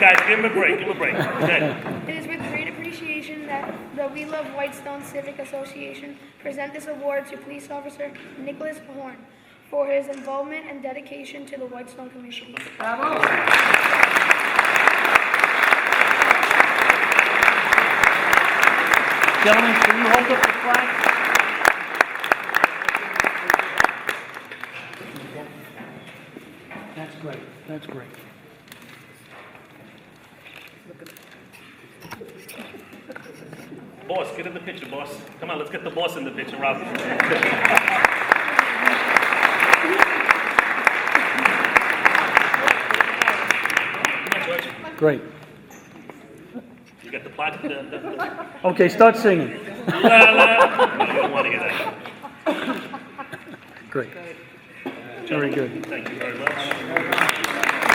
guys. Give him a break. Give him a break. Okay. It is with great appreciation that the We Love Whitestone Civic Association present this award to Police Officer Nicholas Horn for his involvement and dedication to the Whitestone Commission. Gentlemen, can you hold up the flag? That's great. That's great. Boss, get in the picture, boss. Come on, let's get the boss in the picture, Rob. Come on, George. Great. You got the plaque? Okay, start singing. La, la. No, you don't want to get that. Great. Very good. Thank you very much.